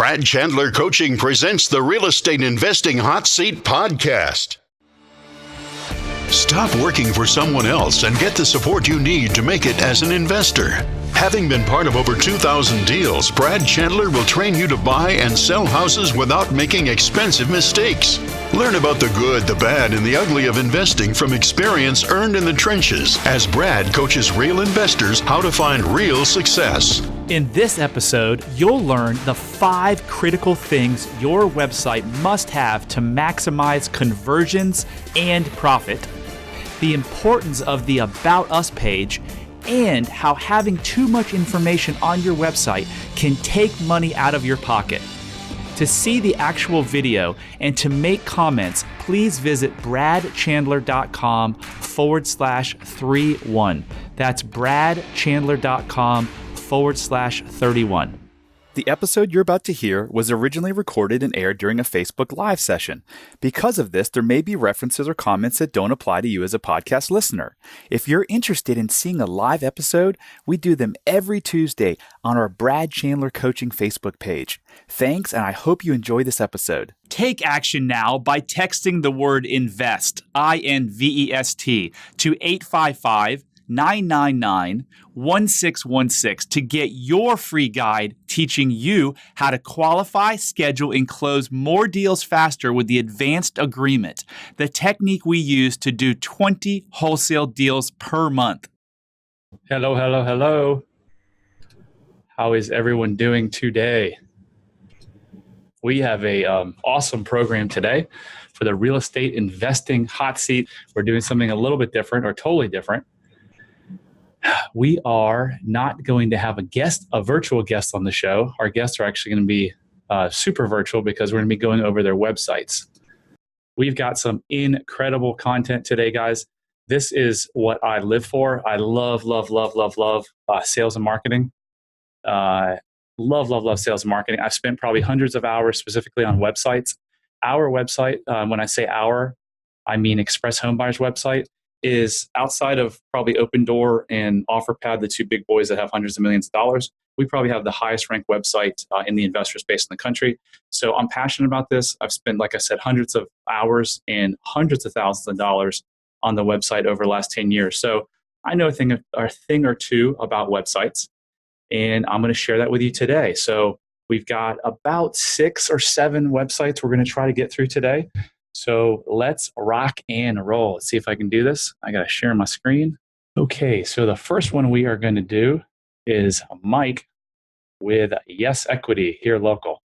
Brad Chandler Coaching presents the Real Estate Investing Hot Seat podcast. Stop working for someone else and get the support you need to make it as an investor. Having been part of over 2,000 deals, Brad Chandler will train you to buy and sell houses without making expensive mistakes. Learn about the good, the bad, and the ugly of investing from experience earned in the trenches as Brad coaches real investors how to find real success. In this episode, you'll learn the 5 critical things your website must have to maximize conversions and profit, the importance of the About Us page, and how having too much information on your website can take money out of your pocket. To see the actual video and to make comments, please visit bradchandler.com/31. That's bradchandler.com/31. The episode you're about to hear was originally recorded and aired during a Facebook Live session. Because of this, there may be references or comments that don't apply to you as a podcast listener. If you're interested in seeing a live episode, we do them every Tuesday on our Brad Chandler Coaching Facebook page. Thanks, and I hope you enjoy this episode. Take action now by texting the word INVEST, INVEST, to 855-999-1616 to get your free guide teaching you how to qualify, schedule, and close more deals faster with the advanced agreement, the technique we use to do 20 wholesale deals per month. Hello. How is everyone doing today? We have a awesome program today for the real estate investing hot seat. We're doing something a little bit different or totally different. We are not going to have a virtual guest on the show. Our guests are actually going to be super virtual because we're going to be going over their websites. We've got some incredible content today, guys. This is what I live for. I love sales and marketing. Love sales and marketing. I've spent probably hundreds of hours specifically on websites. Our website, when I say our, I mean Express Homebuyers website, is outside of probably Open Door and OfferPad, the two big boys that have hundreds of millions of dollars. We probably have the highest ranked website in the investor space in the country. So I'm passionate about this. I've spent, like I said, hundreds of hours and hundreds of thousands of dollars on the website over the last 10 years. So I know a thing or two about websites, and I'm going to share that with you today. So we've got about 6 or 7 websites we're going to try to get through today. So let's rock and roll. Let's see if I can do this. I got to share my screen. Okay, so the first one we are going to do is Mike with Yes Equity here local.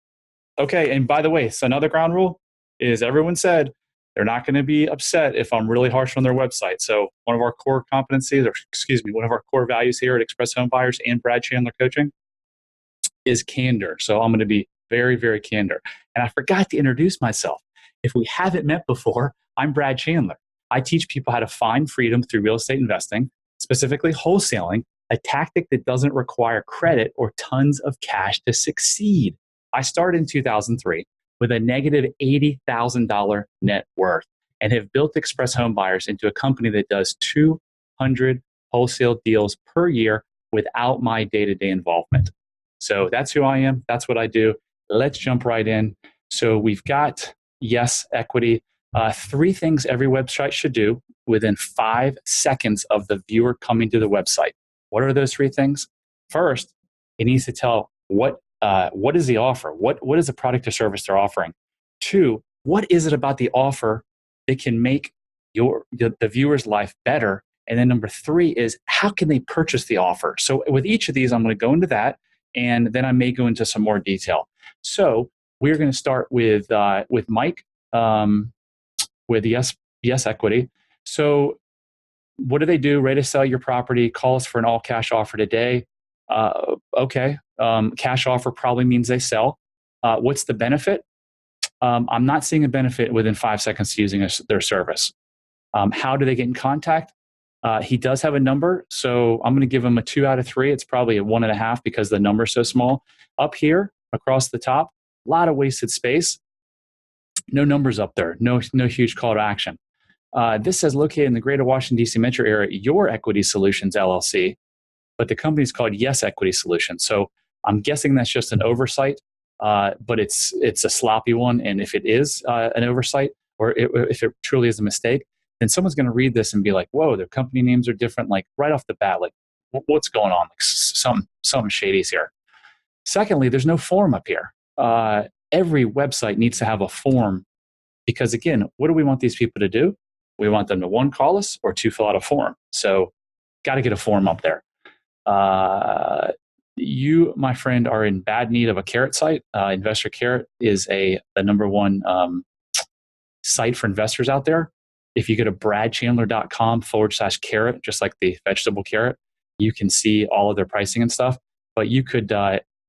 Okay, and by the way, so another ground rule is everyone said they're not going to be upset if I'm really harsh on their website. So one of our core competencies, one of our core values here at Express Homebuyers and Brad Chandler Coaching is candor. So I'm going to be very, very candor. And I forgot to introduce myself. If we haven't met before, I'm Brad Chandler. I teach people how to find freedom through real estate investing, specifically wholesaling, a tactic that doesn't require credit or tons of cash to succeed. I started in 2003 with a negative $80,000 net worth and have built Express Homebuyers into a company that does 200 wholesale deals per year without my day-to-day involvement. So that's who I am. That's what I do. Let's jump right in. So we've got Yes Equity. 3 things every website should do within 5 seconds of the viewer coming to the website. What are those 3 things? First, it needs to tell what is the offer? What is the product or service they're offering? 2, what is it about the offer that can make the viewer's life better? And then number 3 is how can they purchase the offer? So with each of these, I'm going to go into that, and then I may go into some more detail. So we're going to start with Mike with Yes Equity. So what do they do? Ready to sell your property. Call us for an all-cash offer today. Okay. Cash offer probably means they sell. What's the benefit? I'm not seeing a benefit within 5 seconds using their service. How do they get in contact? He does have a number, so I'm going to give him a 2 out of 3. It's probably a 1.5 because the number's so small. Up here, across the top, a lot of wasted space. No numbers up there. No huge call to action. This says located in the greater Washington, D.C. metro area, Your Equity Solutions, LLC. But the company's called Yes Equity Solutions. So I'm guessing that's just an oversight. but it's a sloppy one. And if it is an oversight, or if it truly is a mistake, then someone's going to read this and be like, "Whoa, their company names are different." Like right off the bat, like what's going on? Like some shady's here. Secondly, there's no form up here. Every website needs to have a form because, again, what do we want these people to do? We want them to, one, call us, or two, fill out a form. So got to get a form up there. You, my friend, are in bad need of a carrot site. Investor Carrot is the number one site for investors out there. If you go to bradchandler.com/carrot, just like the vegetable carrot, you can see all of their pricing and stuff. But you could,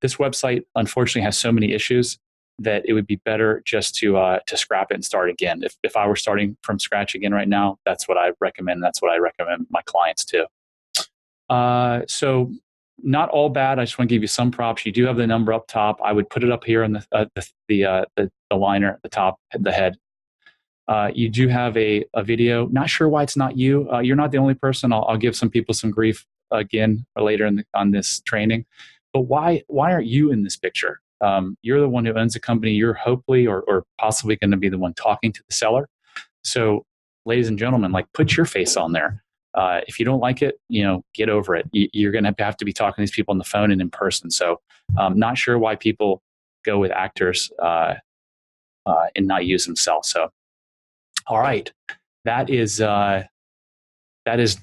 this website unfortunately has so many issues that it would be better just to scrap it and start again. If I were starting from scratch again right now, that's what I recommend. That's what I recommend my clients too. So not all bad. I just want to give you some props. You do have the number up top. I would put it up here in the liner at the top, the head. You do have a video. Not sure why it's not you. You're not the only person. I'll give some people some grief again or later on this training. But why aren't you in this picture? You're the one who owns the company. You're hopefully or possibly going to be the one talking to the seller. So, ladies and gentlemen, like put your face on there. If you don't like it, get over it. You're going to have to be talking to these people on the phone and in person. So, not sure why people go with actors and not use themselves. So, all right, that is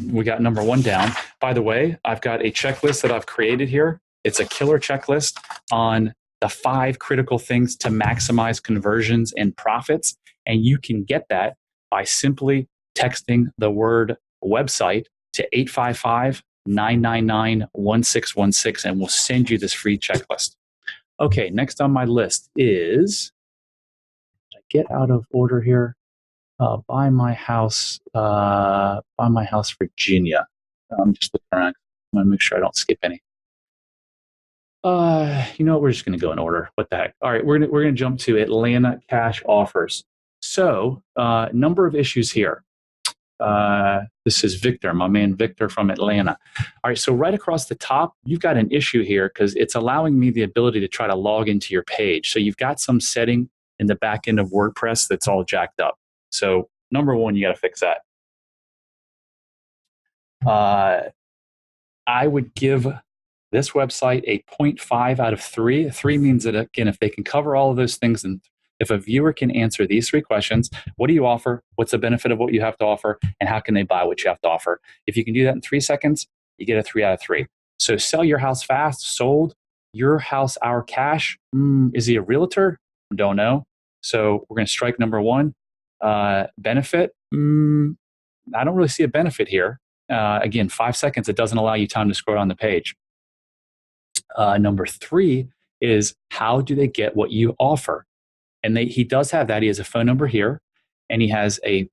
we got number one down. By the way, I've got a checklist that I've created here. It's a killer checklist on the 5 critical things to maximize conversions and profits. And you can get that by simply texting the word website to 855-999-1616, and we'll send you this free checklist. Okay, next on my list is, get out of order here. Buy my house, Virginia. I'm just looking around. I want to make sure I don't skip any. You know what? We're just going to go in order. What the heck? All right, we're going to jump to Atlanta cash offers. So, number of issues here. This is Victor, my man Victor from Atlanta. All right, so right across the top, you've got an issue here because it's allowing me the ability to try to log into your page. So you've got some setting in the back end of WordPress that's all jacked up. So number one, you got to fix that. I would give this website a 0.5 out of 3. 3 means that, again, if they can cover all of those things, and if a viewer can answer these 3 questions, what do you offer? What's the benefit of what you have to offer? And how can they buy what you have to offer? If you can do that in 3 seconds, you get a 3 out of 3. So sell your house fast, sold. Your house, our cash. Is he a realtor? Don't know. So we're going to strike number 1. Benefit. I don't really see a benefit here. Again, 5 seconds, it doesn't allow you time to scroll on the page. Number 3 is, how do they get what you offer? And he does have that. He has a phone number here, and he has a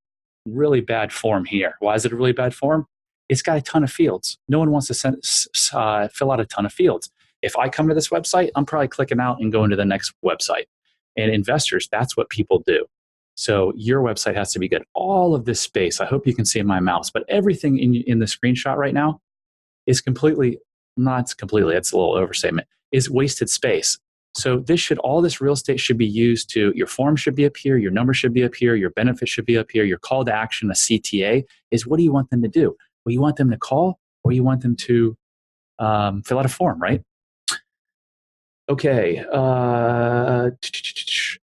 really bad form here. Why is it a really bad form? It's got a ton of fields. No one wants to fill out a ton of fields. If I come to this website, I'm probably clicking out and going to the next website. And investors, that's what people do. So your website has to be good. All of this space, I hope you can see in my mouse, but everything in the screenshot right now is completely, not completely, that's a little overstatement, is wasted space. So all this real estate should be used to, your form should be up here, your number should be up here, your benefit should be up here, your call to action, a CTA, is what do you want them to do? Well, you want them to call, or you want them to fill out a form, right? Okay.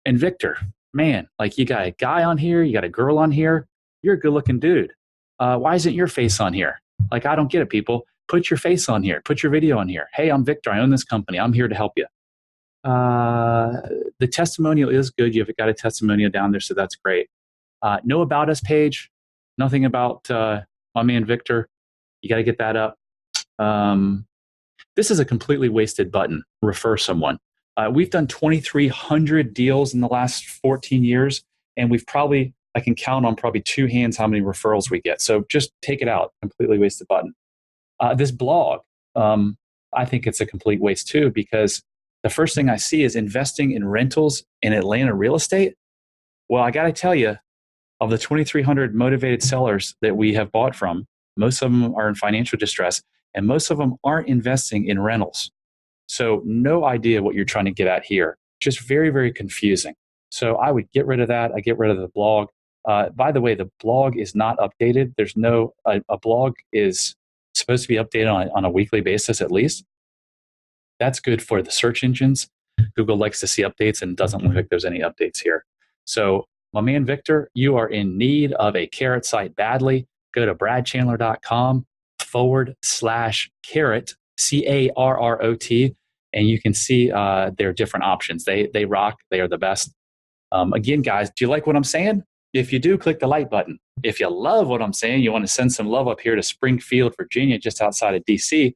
And Victor, man, like you got a guy on here, you got a girl on here, you're a good looking dude. Why isn't your face on here? Like, I don't get it, people. Put your face on here. Put your video on here. Hey, I'm Victor. I own this company. I'm here to help you. The testimonial is good. You've got a testimonial down there, so that's great. No about us page. Nothing about my man Victor. You got to get that up. This is a completely wasted button. Refer someone. We've done 2,300 deals in the last 14 years, and I can count on probably 2 hands how many referrals we get. So just take it out. Completely wasted button. This blog, I think it's a complete waste too, because the first thing I see is investing in rentals in Atlanta real estate. Well, I got to tell you, of the 2,300 motivated sellers that we have bought from, most of them are in financial distress, and most of them aren't investing in rentals. So no idea what you're trying to get at here. just very, very confusing. So I would get rid of that. I get rid of the blog. By the way, the blog is not updated. There's no, a blog is supposed to be updated on a weekly basis at least. That's good for the search engines. Google likes to see updates and doesn't look like there's any updates here. So, my man Victor, you are in need of a carrot site badly. Go to bradchandler.com/carrot, CARROT, and you can see their different options. They rock. They are the best. Again, guys, do you like what I'm saying? If you do, click the like button. If you love what I'm saying, you want to send some love up here to Springfield, Virginia, just outside of DC,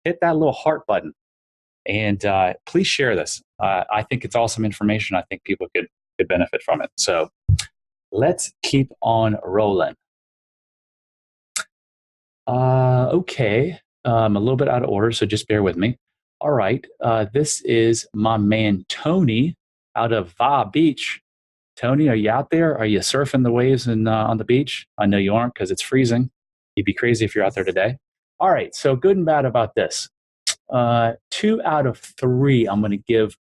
hit that little heart button. And please share this. I think it's awesome information. I think people could benefit from it. So let's keep on rolling. Okay. I'm a little bit out of order, so just bear with me. All right. This is my man Tony out of Va Beach. Tony, are you out there? Are you surfing the waves on the beach? I know you aren't because it's freezing. You'd be crazy if you're out there today. All right. So good and bad about this. 2 out of 3 I'm going to give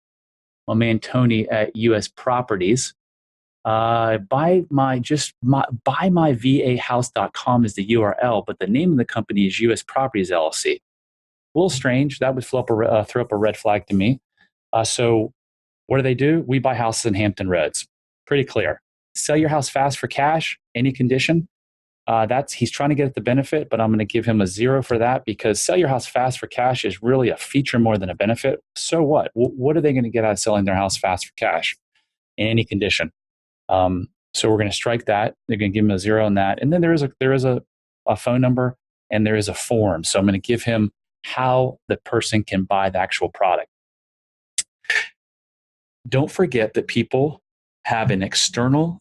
my man Tony at US Properties. buymyvahouse.com is the URL, but the name of the company is US Properties LLC. A little strange. That would throw up a red flag to me. So what do? We buy houses in Hampton Roads. Pretty clear. Sell your house fast for cash, any condition. He's trying to get at the benefit, but I'm going to give him a 0 for that because sell your house fast for cash is really a feature more than a benefit. So what? What are they going to get out of selling their house fast for cash in any condition? So we're going to strike that. They're going to give him a 0 on that. And then there is a phone number and there is a form. So I'm going to give him how the person can buy the actual product. Don't forget that people have an external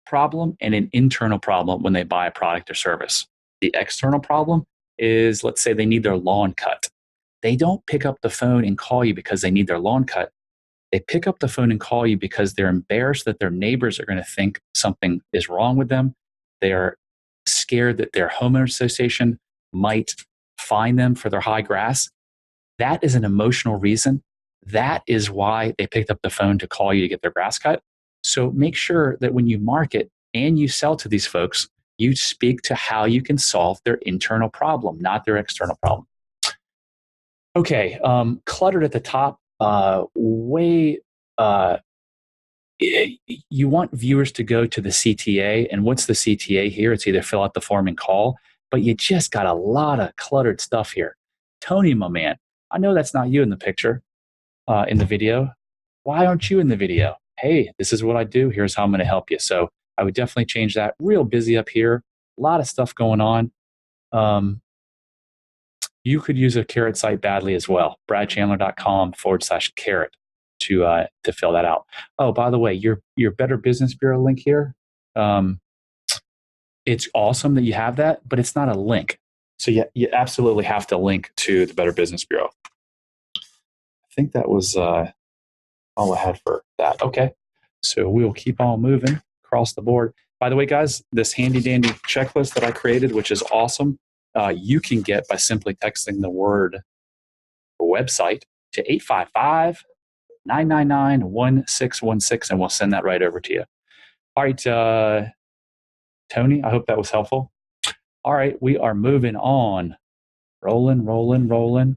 problem and an internal problem when they buy a product or service. The external problem is, let's say they need their lawn cut. They don't pick up the phone and call you because they need their lawn cut. They pick up the phone and call you because they're embarrassed that their neighbors are going to think something is wrong with them. They are scared that their homeowner association might fine them for their high grass. That is an emotional reason. That is why they picked up the phone to call you to get their grass cut. So make sure that when you market and you sell to these folks, you speak to how you can solve their internal problem, not their external problem. Okay, cluttered at the top. You want viewers to go to the CTA. And what's the CTA here? It's either fill out the form and call, but you just got a lot of cluttered stuff here. Tony, my man, I know that's not you in the picture, in the video. Why aren't you in the video? Hey, this is what I do. Here's how I'm going to help you. So I would definitely change that. Real busy up here. A lot of stuff going on. You could use a carrot site badly as well. bradchandler.com/carrot to fill that out. Oh, by the way, your Better Business Bureau link here. It's awesome that you have that, but it's not a link. So you absolutely have to link to the Better Business Bureau. I think that was all I had for that. Okay. So we will keep on moving across the board. By the way, guys, this handy dandy checklist that I created, which is awesome, you can get by simply texting the word website to 855-999-1616, and we'll send that right over to you. All right, Tony, I hope that was helpful. All right, we are moving on. Rolling.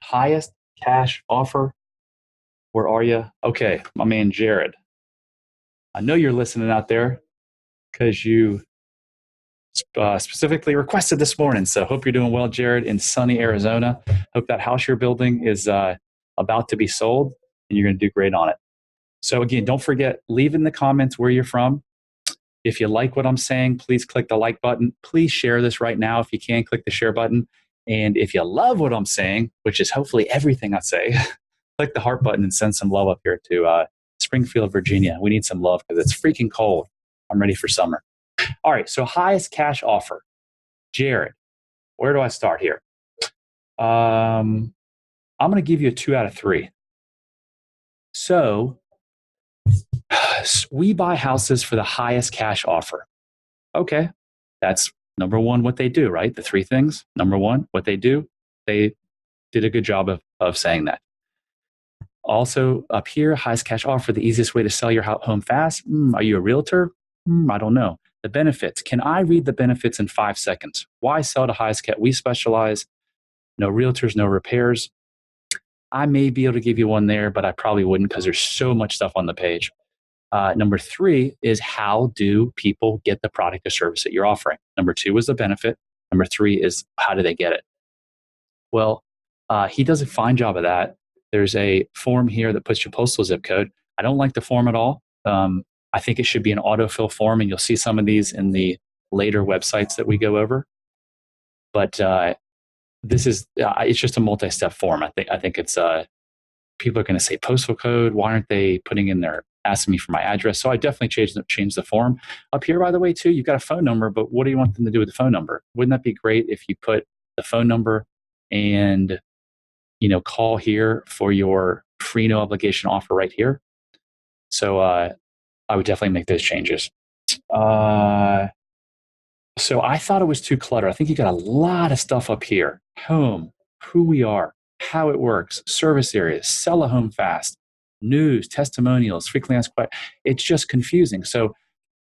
Highest cash offer. Where are you? Okay, my man Jared. I know you're listening out there because you specifically requested this morning. So hope you're doing well, Jared, in sunny Arizona. Hope that house you're building is about to be sold and you're going to do great on it. So again, don't forget, leave in the comments where you're from. If you like what I'm saying, please click the like button. Please share this right now. If you can, click the share button. And if you love what I'm saying, which is hopefully everything I say, click the heart button and send some love up here to Springfield, Virginia. We need some love because it's freaking cold. I'm ready for summer. All right, so highest cash offer. Jared, where do I start here? I'm going to give you a 2 out of 3. So we buy houses for the highest cash offer. Okay, that's number one, what they do, right? The 3 things. Number one, what they do. They did a good job of saying that. Also up here, highest cash offer, the easiest way to sell your home fast. Are you a realtor? I don't know. The benefits. Can I read the benefits in 5 seconds? Why sell to highest cash? We specialize. No realtors, no repairs. I may be able to give you one there, but I probably wouldn't because there's so much stuff on the page. Number 3 is how do people get the product or service that you're offering? Number 2 is the benefit. Number 3 is how do they get it? Well, he does a fine job of that. There's a form here that puts your postal zip code. I don't like the form at all. I think it should be an autofill form, and you'll see some of these in the later websites that we go over. But this is it's just a multi-step form. I think it's people are going to say postal code. Why aren't they putting in their asking me for my address? So I definitely changed the form. Up here, by the way, too, you've got a phone number, but what do you want them to do with the phone number? Wouldn't that be great if you put the phone number and call here for your free no obligation offer right here? So I would definitely make those changes. So I thought it was too cluttered. I think you got a lot of stuff up here. Home, who we are, how it works, service areas, sell a home fast, news, testimonials, frequently asked questions. It's just confusing. So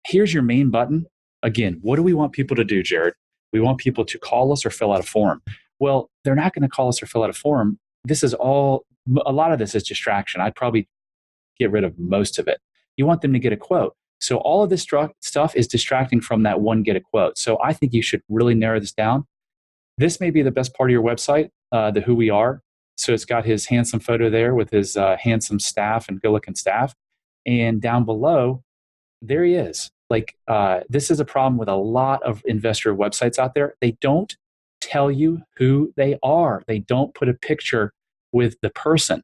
here's your main button. Again, what do we want people to do, Jared? We want people to call us or fill out a form. Well, they're not going to call us or fill out a form. A lot of this is distraction. I'd probably get rid of most of it. You want them to get a quote. So all of this stuff is distracting from that one get a quote. So I think you should really narrow this down. This may be the best part of your website, the who we are. So it's got his handsome photo there with his handsome staff and good-looking staff. And down below, there he is. This is a problem with a lot of investor websites out there. They don't tell you who they are. They don't put a picture with the person.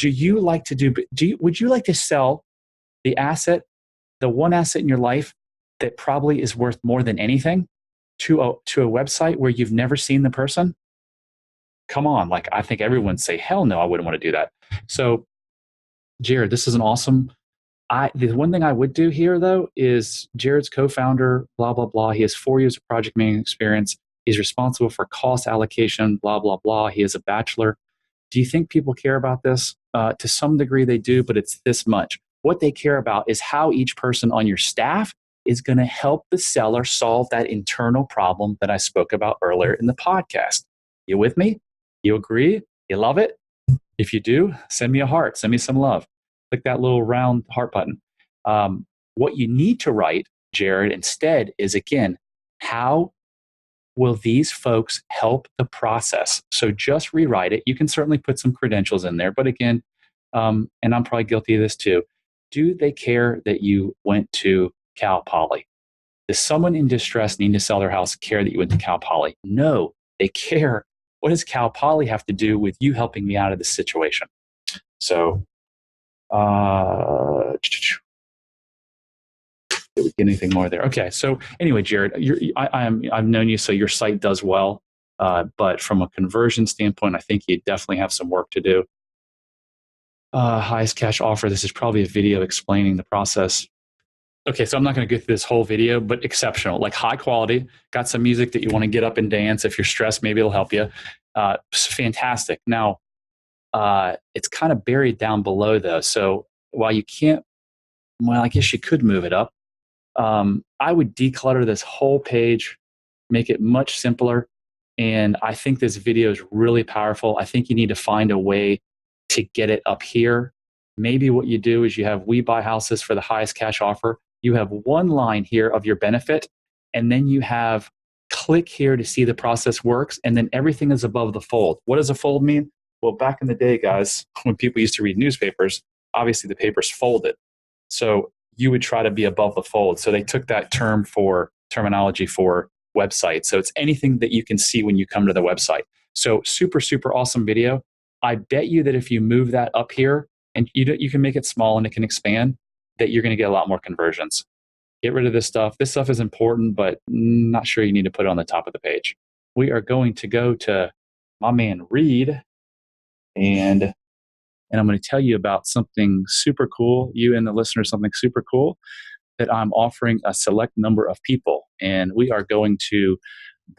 Would you like to sell the asset, the one asset in your life that probably is worth more than anything to a website where you've never seen the person? Come on. I think everyone say, hell no, I wouldn't want to do that. So Jared, this is an awesome. The one thing I would do here, though, is Jared's co-founder, blah, blah, blah. He has 4 years of project management experience. He's responsible for cost allocation, blah, blah, blah. He is a bachelor. Do you think people care about this? To some degree, they do, but it's this much. What they care about is how each person on your staff is going to help the seller solve that internal problem that I spoke about earlier in the podcast. You with me? You agree? You love it? If you do, send me a heart. Send me some love. Click that little round heart button. What you need to write, Jared, instead is, again, how will these folks help the process? So just rewrite it. You can certainly put some credentials in there, but again, and I'm probably guilty of this too, do they care that you went to Cal Poly? Does someone in distress need to sell their house care that you went to Cal Poly? No, they care. What does Cal Poly have to do with you helping me out of this situation? So, did we get anything more there? Okay. So anyway, Jared, I've known you, so your site does well. But from a conversion standpoint, I think you definitely have some work to do. Highest cash offer. This is probably a video explaining the process. Okay, so I'm not going to go through this whole video, but exceptional, high quality. Got some music that you want to get up and dance. If you're stressed, maybe it'll help you. Fantastic. Now, it's kind of buried down below though. So while you can't, I guess you could move it up. I would declutter this whole page, make it much simpler. And I think this video is really powerful. I think you need to find a way to get it up here. Maybe what you do is you have we buy houses for the highest cash offer. You have one line here of your benefit, and then you have click here to see the process works, and then everything is above the fold. What does a fold mean? Well, back in the day, guys, when people used to read newspapers, obviously the paper's folded. So you would try to be above the fold. So they took that terminology for websites. So it's anything that you can see when you come to the website. So super, super awesome video. I bet you that if you move that up here and you can make it small and it can expand, that you're going to get a lot more conversions. Get rid of this stuff. This stuff is important, but not sure you need to put it on the top of the page. We are going to go to my man Reed, and I'm going to tell you about something super cool, you and the listener, something super cool that I'm offering a select number of people. And we are going to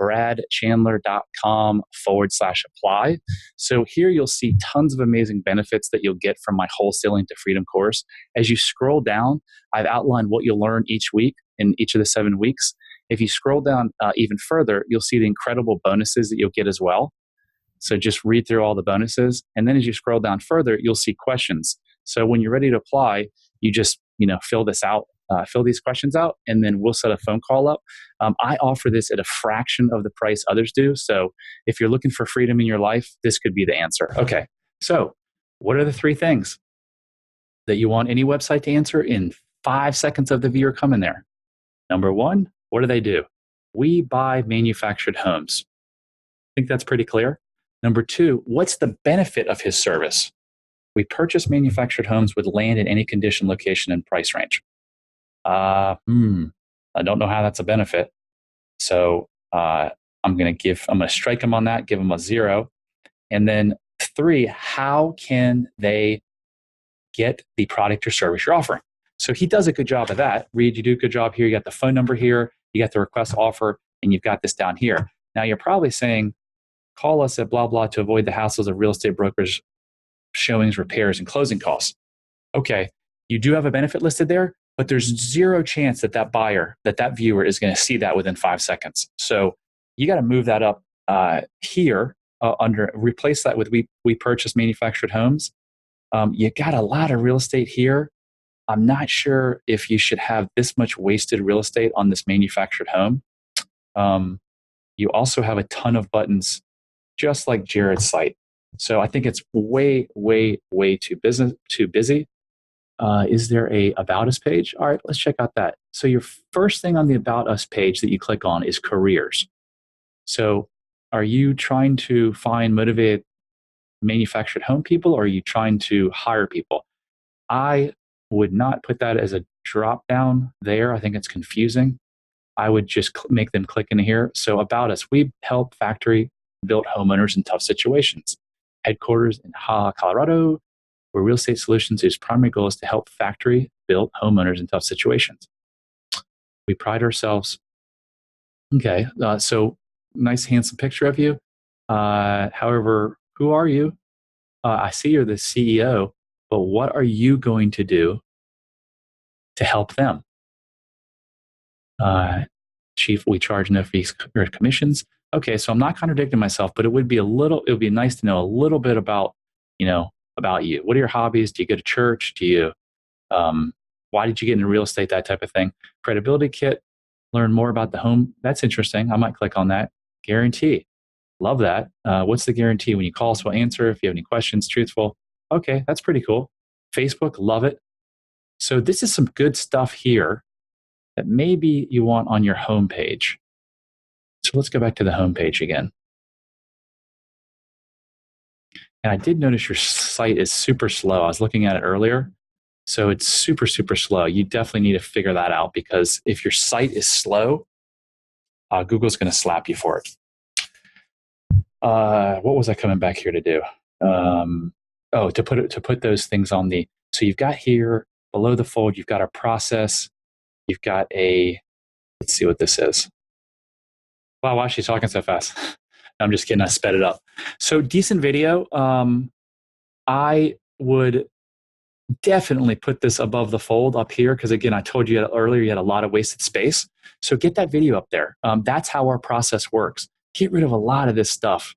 bradchandler.com/apply. So here you'll see tons of amazing benefits that you'll get from my Wholesaling to Freedom course. As you scroll down, I've outlined what you'll learn each week in each of the 7 weeks. If you scroll down even further, you'll see the incredible bonuses that you'll get as well. So just read through all the bonuses. And then as you scroll down further, you'll see questions. So when you're ready to apply, you just fill this out, fill these questions out, and then we'll set a phone call up. I offer this at a fraction of the price others do. So if you're looking for freedom in your life, this could be the answer. Okay, so what are the 3 things that you want any website to answer in 5 seconds of the viewer coming there? Number 1, what do? We buy manufactured homes. I think that's pretty clear. Number 2, what's the benefit of his service? We purchase manufactured homes with land in any condition, location, and price range. I don't know how that's a benefit. So I'm going to strike him on that, give him a 0. And then 3, how can they get the product or service you're offering? So he does a good job of that. Reed, you do a good job here. You got the phone number here, you got the request offer, and you've got this down here. Now you're probably saying, call us at blah, blah to avoid the hassles of real estate brokers, showings, repairs, and closing costs. Okay, you do have a benefit listed there, but there's 0 chance that buyer, that viewer is going to see that within 5 seconds. So you got to move that up here replace that with we purchase manufactured homes. You got a lot of real estate here. I'm not sure if you should have this much wasted real estate on this manufactured home. You also have a ton of buttons, just like Jared's site. So I think it's way, way, way too busy. Is there a About Us page? All right, let's check out that. So your first thing on the About Us page that you click on is careers. So are you trying to find motivated manufactured home people, or are you trying to hire people? I would not put that as a drop down there. I think it's confusing. I would just make them click in here. So About Us, we help factory built homeowners in tough situations. Headquarters in Colorado, where Real Estate Solutions, whose primary goal is to help factory built homeowners in tough situations. We pride ourselves. Okay, so nice, handsome picture of you. However, who are you? I see you're the CEO, but what are you going to do to help them? Chief, we charge no fees or commissions. Okay, so I'm not contradicting myself, but it would be nice to know a little bit about you. What are your hobbies? Do you go to church? Why did you get into real estate? That type of thing. Credibility kit, learn more about the home. That's interesting. I might click on that. Guarantee. Love that. What's the guarantee? When you call us, we'll answer. If you have any questions, truthful. Okay, that's pretty cool. Facebook, love it. So this is some good stuff here that maybe you want on your homepage. So let's go back to the homepage again. And I did notice your site is super slow. I was looking at it earlier. So it's super, super slow. You definitely need to figure that out, because if your site is slow, Google's going to slap you for it. What was I coming back here to do? To put those things on the, so you've got here below the fold, you've got a process. You've got let's see what this is. Wow, why is she talking so fast? I'm just kidding. I sped it up. So decent video. I would definitely put this above the fold up here, because again, I told you earlier you had a lot of wasted space. So get that video up there. That's how our process works. Get rid of a lot of this stuff.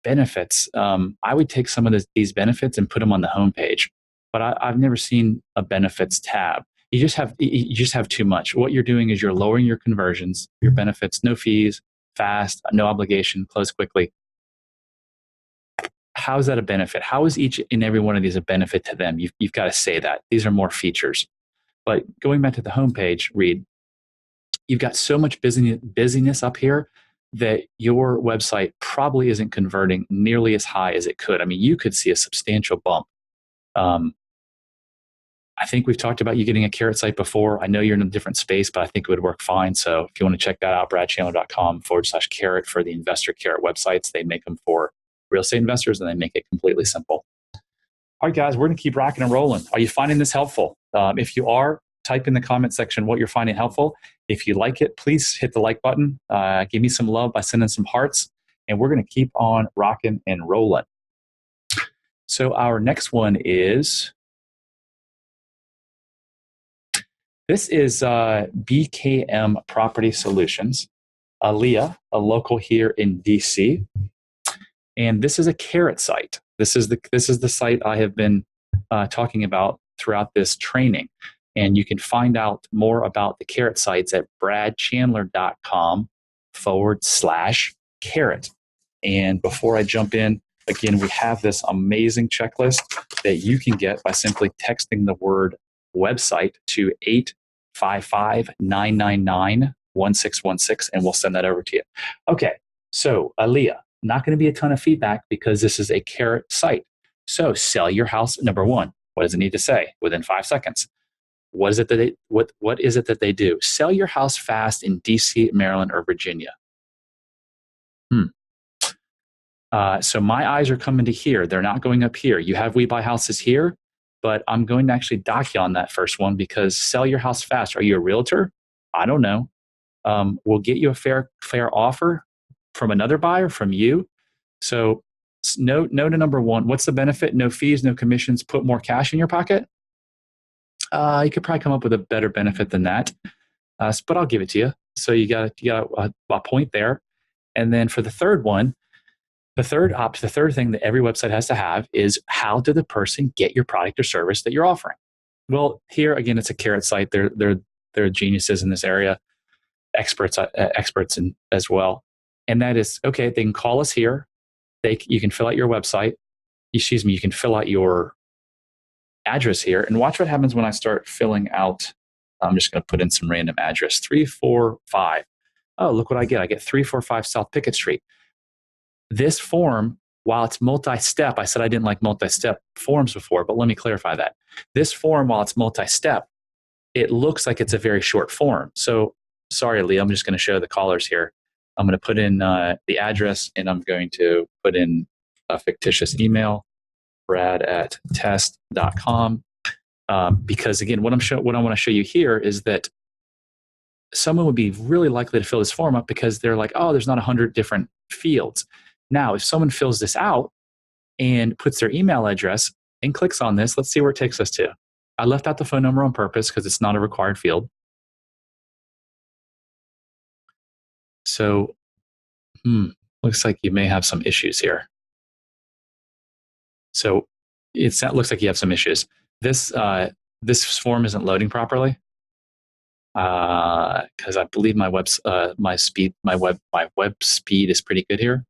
Benefits. I would take some of these benefits and put them on the homepage, but I've never seen a benefits tab. You just have too much. What you're doing is you're lowering your conversions, your benefits, no fees, fast, no obligation, close quickly. How is that a benefit? How is each and every one of these a benefit to them? You've got to say that. These are more features. But going back to the homepage, Reed, you've got so much busyness up here that your website probably isn't converting nearly as high as it could. I mean, you could see a substantial bump. I think we've talked about you getting a carrot site before. I know you're in a different space, but I think it would work fine. So if you want to check that out, bradchandler.com/carrot for the investor carrot websites. They make them for real estate investors, and they make it completely simple. All right, guys, we're going to keep rocking and rolling. Are you finding this helpful? If you are, type in the comment section what you're finding helpful. If you like it, please hit the like button. Give me some love by sending some hearts, and we're going to keep on rocking and rolling. So our next one is, this is BKM Property Solutions, Aaliyah, a local here in DC. And this is a carrot site. This is the site I have been talking about throughout this training. And you can find out more about the carrot sites at bradchandler.com/carrot. And before I jump in, again, we have this amazing checklist that you can get by simply texting the word website to 855-999-1616, and we'll send that over to you. Okay, so Aaliyah, not going to be a ton of feedback because this is a carrot site. So sell your house, number one. What does it need to say within 5 seconds? What is it that they do? Sell your house fast in DC, Maryland, or Virginia. So my eyes are coming to here. They're not going up here. You have We Buy Houses here, but I'm going to actually dock you on that first one because sell your house fast. Are you a realtor? I don't know. We'll get you a fair offer from another buyer, from you. So no to number one. What's the benefit? No fees, no commissions. Put more cash in your pocket. You could probably come up with a better benefit than that, but I'll give it to you. So you got a point there. And then for the third one, the third thing that every website has to have is, how did the person get your product or service that you're offering? Well, here again, it's a carrot site. They're geniuses in this area, experts in as well. And that is, okay, they can call us here. You can fill out your website. You can fill out your address here, and watch what happens when I start filling out. I'm just going to put in some random address, 345. Oh, look what I get. I get 345 South Pickett Street. This form, while it's multi-step, I said I didn't like multi-step forms before, but let me clarify that. This form, while it's multi-step, it looks like it's a very short form. So sorry, Lee, I'm just going to show the callers here. I'm going to put in the address, and I'm going to put in a fictitious email, brad@test.com. Because again, what I want to show you here is that someone would be really likely to fill this form up because they're like, oh, there's not 100 different fields. Now, if someone fills this out and puts their email address and clicks on this, let's see where it takes us to. I left out the phone number on purpose because it's not a required field. So, looks like you may have some issues here. So it looks like you have some issues. This form isn't loading properly because I believe my web speed is pretty good here.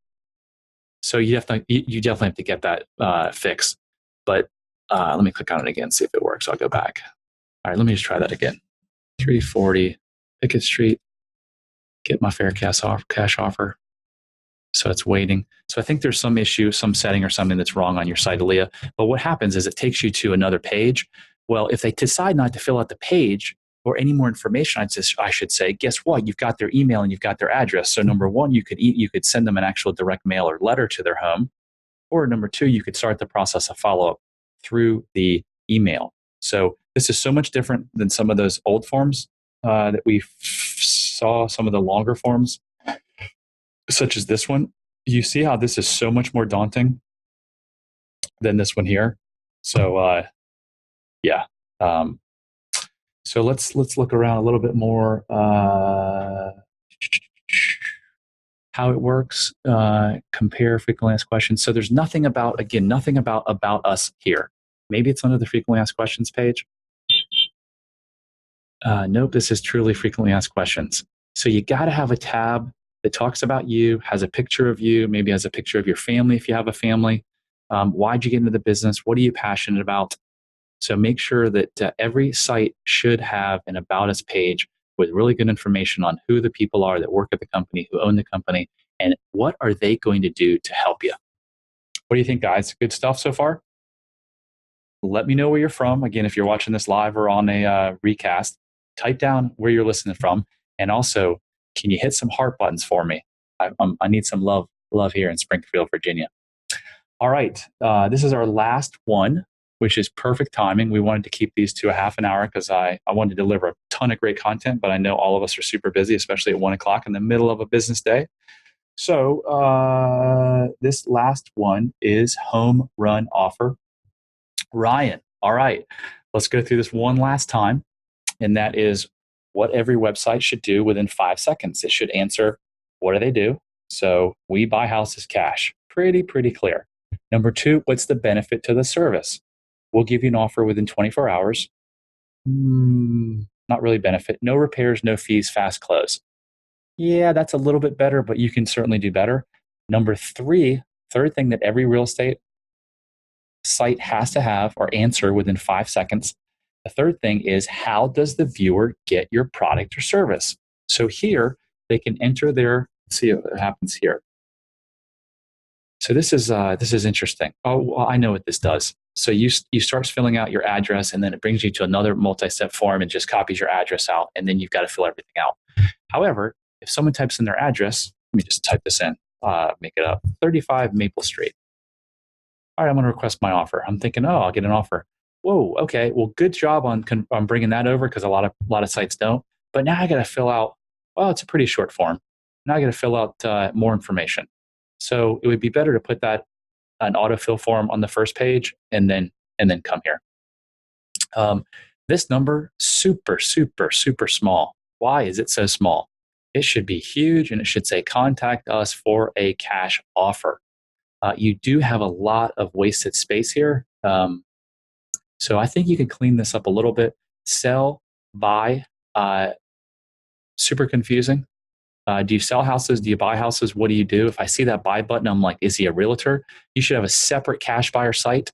So you definitely have to get that fixed. But let me click on it again, see if it works. I'll go back. All right, let me just try that again. 340 Pickett Street. Get my fair cash offer. So it's waiting. So I think there's some issue, some setting or something that's wrong on your site, Aaliyah. But what happens is it takes you to another page. Well, if they decide not to fill out the page or any more information, I should say, guess what? You've got their email and you've got their address. So number one, you could send them an actual direct mail or letter to their home. Or number two, you could start the process of follow-up through the email. So this is so much different than some of those old forms that we saw, some of the longer forms, such as this one. You see how this is so much more daunting than this one here. So yeah. So let's look around a little bit more. How it works. Compare frequently asked questions. So there's nothing about us here. Maybe it's under the frequently asked questions page. Nope, this is truly frequently asked questions. So you got to have a tab that talks about you, has a picture of you, maybe has a picture of your family if you have a family. Why'd you get into the business? What are you passionate about? So make sure that every site should have an About Us page with really good information on who the people are that work at the company, who own the company, and what are they going to do to help you. What do you think, guys? Good stuff so far? Let me know where you're from. Again, if you're watching this live or on a recast, type down where you're listening from. And also, can you hit some heart buttons for me? I need some love here in Springfield, Virginia. All right. This is our last one. which is perfect timing. We wanted to keep these to a half an hour because I wanted to deliver a ton of great content, but I know all of us are super busy, especially at 1 o'clock in the middle of a business day. So this last one is home run offer. Ryan, all right, let's go through this one last time. And that is what every website should do within 5 seconds. It should answer, what do they do? So we buy houses cash. Pretty clear. Number two, what's the benefit to the service? We'll give you an offer within 24 hours. Not really benefit. No repairs, no fees, fast close. Yeah, that's a little bit better, but you can certainly do better. Number three, third thing that every real estate site has to have or answer within 5 seconds. The third thing is, how does the viewer get your product or service? So here they can enter their, see what happens here. So this is interesting. Oh, well, I know what this does. So you start filling out your address, and then it brings you to another multi-step form and just copies your address out, and then you've got to fill everything out. However, if someone types in their address, let me just type this in, make it up, 35 Maple Street. All right, I'm going to request my offer. I'm thinking, oh, I'll get an offer. Whoa, okay. Well, good job on bringing that over, because a lot of sites don't. But now I got to fill out. Well, it's a pretty short form. Now I got to fill out more information. So it would be better to put that an autofill form on the first page and then come here. This number, super small. Why is it so small? It should be huge, and it should say contact us for a cash offer. You do have a lot of wasted space here. So I think you can clean this up a little bit. Sell, buy, super confusing. Do you sell houses? Do you buy houses? What do you do? If I see that buy button, I'm like, is he a realtor? You should have a separate cash buyer site.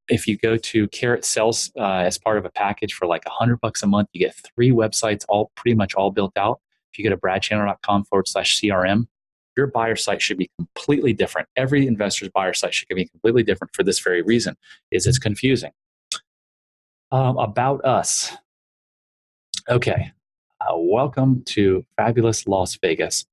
If you go to Carrot Sells as part of a package for like $100 a month, you get 3 websites, all pretty much all built out. If you go to bradchandler.com/CRM, your buyer site should be completely different. Every investor's buyer site should be completely different for this very reason, is it's confusing. About us. Okay. Welcome to fabulous Las Vegas.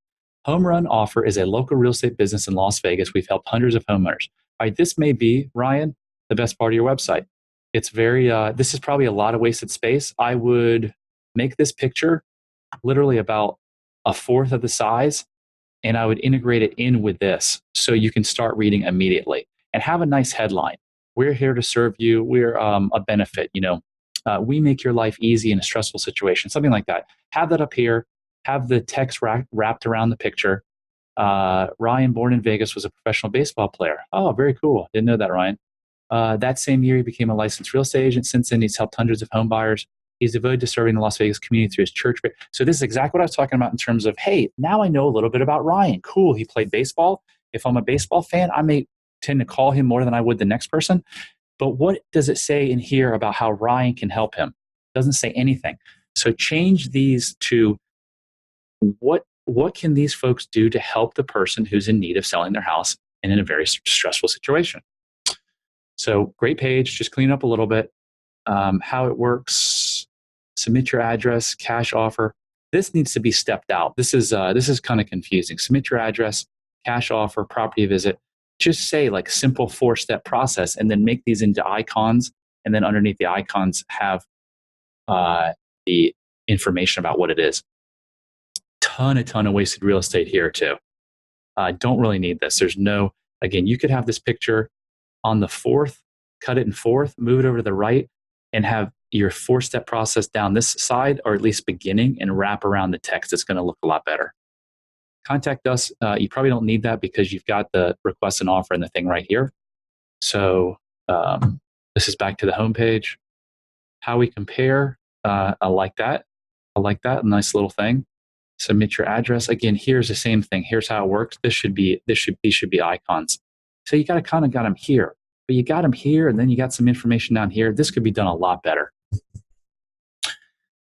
Home Run Offer is a local real estate business in Las Vegas. We've helped hundreds of homeowners. All right, this may be, Ryan, the best part of your website. It's very, this is probably a lot of wasted space. I would make this picture literally about a fourth of the size, and I would integrate it in with this so you can start reading immediately and have a nice headline. We're here to serve you. We're a benefit, we make your life easy in a stressful situation, something like that. Have that up here. Have the text wrapped around the picture. Ryan, born in Vegas, was a professional baseball player. Oh, very cool. Didn't know that, Ryan. That same year, he became a licensed real estate agent. Since then, he's helped hundreds of home buyers. He's devoted to serving the Las Vegas community through his church. So this is exactly what I was talking about in terms of, hey, now I know a little bit about Ryan. Cool. He played baseball. If I'm a baseball fan, I may tend to call him more than I would the next person. But what does it say in here about how Ryan can help him? It doesn't say anything. So change these to what can these folks do to help the person who's in need of selling their house and in a very stressful situation. So great page, just clean up a little bit. How it works, submit your address, cash offer. This needs to be stepped out. This is kind of confusing. Submit your address, cash offer, property visit. Just say like simple 4-step process, and then make these into icons. And then underneath the icons have the information about what it is. Ton of wasted real estate here too. Don't really need this. There's no, again, you could have this picture on the fourth, cut it in fourth, move it over to the right, and have your 4-step process down this side, or at least beginning, and wrap around the text. It's going to look a lot better. Contact us. You probably don't need that because you've got the request and offer and the thing right here. So this is back to the homepage. How we compare. I like that. A nice little thing. Submit your address. Again, here's the same thing. Here's how it works. These should be icons. So you got them here, but you got them here, and then you got some information down here. This could be done a lot better.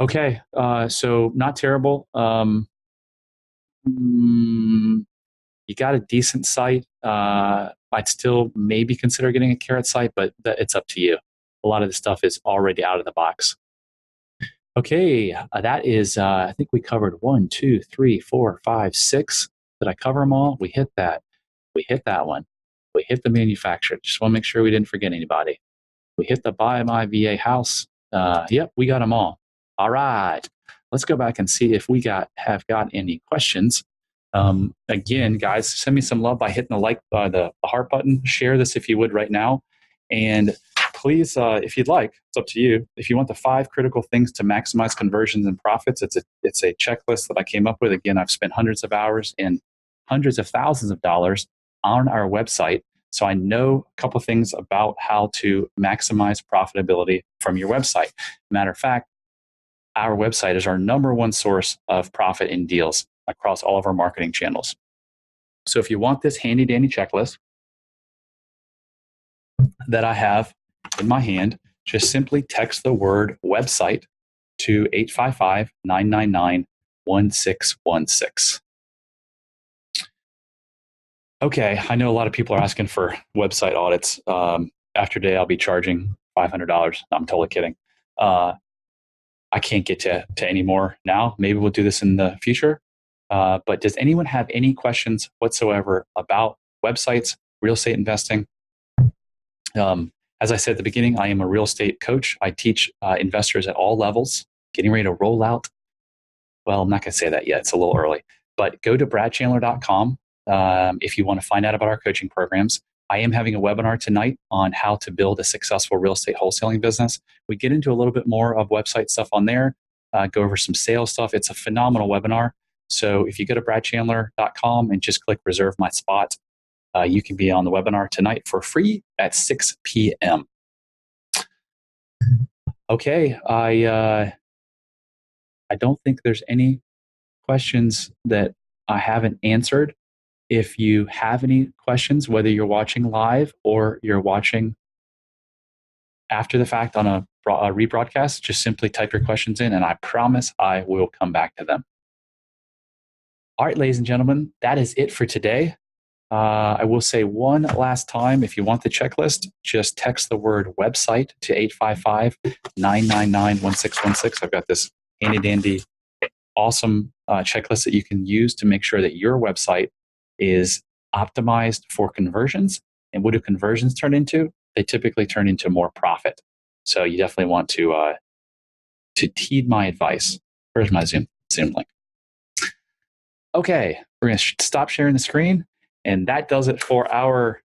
Okay, so not terrible. You got a decent site. I'd still maybe consider getting a Carrot site, but it's up to you. A lot of the stuff is already out of the box. Okay, that is, I think we covered 1, 2, 3, 4, 5, 6. Did I cover them all? We hit that. We hit that one. We hit the manufacturer. Just want to make sure we didn't forget anybody. We hit the buy my VA house. Yep, we got them all. All right. Let's go back and see if we have got any questions. Again, guys, send me some love by hitting the heart button. Share this if you would right now. And please, if you'd like, it's up to you. If you want the 5 critical things to maximize conversions and profits, it's a checklist that I came up with. Again, I've spent hundreds of hours and hundreds of thousands of dollars on our website. So I know a couple of things about how to maximize profitability from your website. Matter of fact, our website is our number one source of profit in deals across all of our marketing channels. So if you want this handy dandy checklist that I have in my hand, just simply text the word website to 855-999-1616. Okay, I know a lot of people are asking for website audits. After today, I'll be charging $500. No, I'm totally kidding. I can't get to any more now. Maybe we'll do this in the future. But does anyone have any questions whatsoever about websites, real estate investing? As I said at the beginning, I am a real estate coach. I teach investors at all levels, getting ready to roll out. Well, I'm not going to say that yet. It's a little early. But go to bradchandler.com if you want to find out about our coaching programs. I am having a webinar tonight on how to build a successful real estate wholesaling business. We get into a little bit more of website stuff on there, go over some sales stuff. It's a phenomenal webinar. So if you go to bradchandler.com and just click reserve my spot, you can be on the webinar tonight for free at 6 p.m. Okay, I don't think there's any questions that I haven't answered. If you have any questions, whether you're watching live or you're watching after the fact on a rebroadcast, just simply type your questions in and I promise I will come back to them. All right, ladies and gentlemen, that is it for today. I will say one last time, if you want the checklist, just text the word website to 855-999-1616. I've got this handy dandy, awesome checklist that you can use to make sure that your website is optimized for conversions. And what do conversions turn into? They typically turn into more profit. So you definitely want to heed my advice. Where's my Zoom link? Okay, we're going to stop sharing the screen. And that does it for our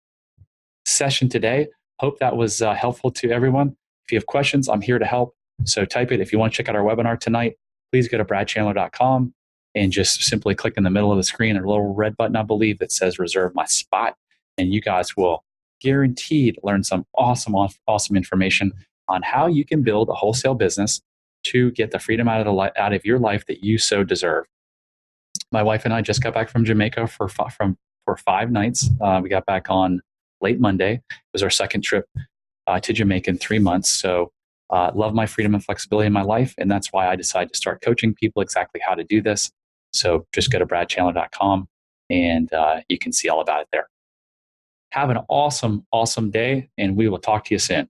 session today. Hope that was helpful to everyone. If you have questions, I'm here to help. So type it. If you want to check out our webinar tonight, please go to bradchandler.com and just simply click in the middle of the screen, a little red button, I believe, that says reserve my spot. And you guys will guaranteed learn some awesome information on how you can build a wholesale business to get the freedom out of your life that you so deserve. My wife and I just got back from Jamaica for 5 nights. We got back on late Monday. It was our second trip to Jamaica in 3 months. So love my freedom and flexibility in my life. And that's why I decided to start coaching people exactly how to do this. So just go to bradchandler.com and you can see all about it there. Have an awesome, awesome day, and we will talk to you soon.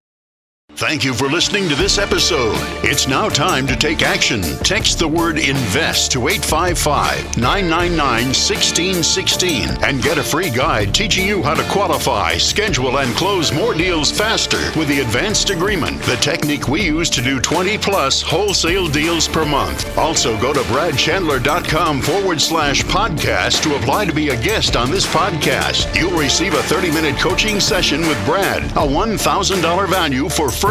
Thank you for listening to this episode. It's now time to take action. Text the word INVEST to 855-999-1616 and get a free guide teaching you how to qualify, schedule, and close more deals faster with the advanced agreement, the technique we use to do 20-plus wholesale deals per month. Also, go to bradchandler.com/podcast to apply to be a guest on this podcast. You'll receive a 30-minute coaching session with Brad, a $1,000 value for free.